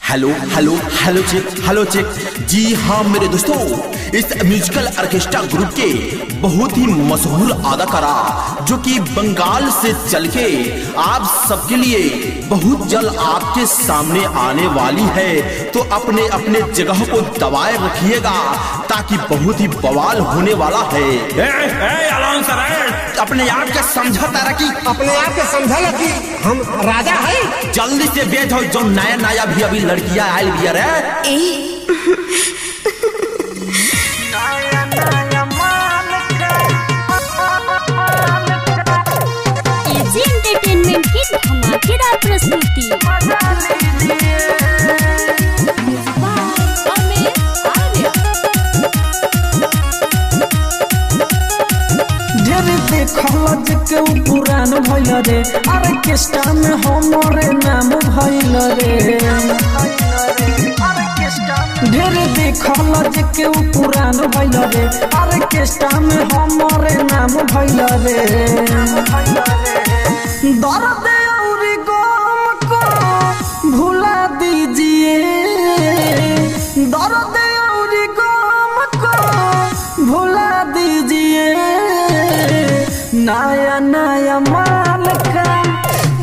Hello hello hello check, hello check. जी हाँ मेरे दोस्तों, इस म्यूजिकल ऑर्केस्ट्रा ग्रुप के बहुत ही मशहूर अदाकारा जो कि बंगाल से चल के आप सबके लिए बहुत जल्द आपके सामने आने वाली है। तो अपने अपने जगह को दबाए रखिएगा ताकि बहुत ही बवाल होने वाला है। अपने आप के समझौता रखी, अपने आप के समझा ना कि हम राजा हैं। जल्दी से बेच हो जो नया नया भी अभी लड़कियां आयल भी रे। एजी एंटरटेनमेंट की धमाकेदार प्रस्तुति। देखल पुरान भइल रे, ऑर्केस्ट्रा में हमरे नाम भइल रे। ढेर देखल के पुरान भइल रे, ऑर्केस्ट्रा में हमरे नाम भइल रे। दर्द और गम को भुला दीजिए, दर्द और गम को भुला दीजिए। नया नया माल का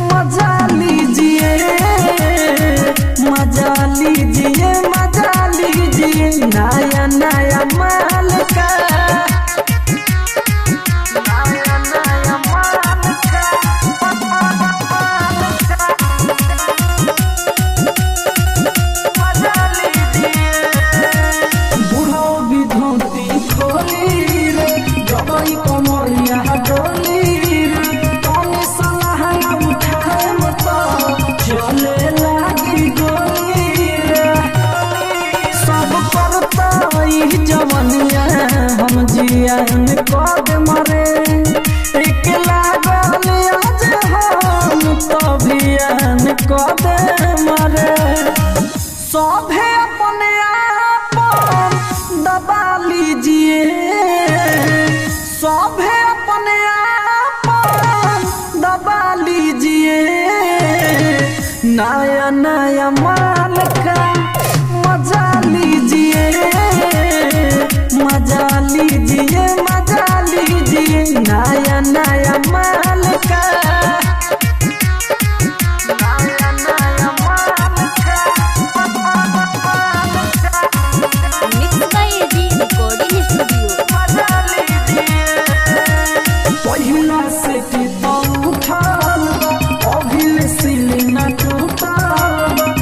मजा लीजिए, मजा लीजिए, मजा लीजिए। नया नया माल का, नया नया माल का, मजा लीजिए। बूढ़ो भी धोती खोली रे, जबई कमरिया डोली रे। तने सलाह उठाए मत, चले लागी गोली रे। सब करता ई जवनिया, हम जियान कद मरे। एक लागल आज हम तभियान कद मरे। सभे अपने आप दबा लीजिए, सभे अपने आप दबा लीजिए। नया नया माल का मजा लीजिए, मजा लीजिए, मजा लीजिए। नया नया माल का।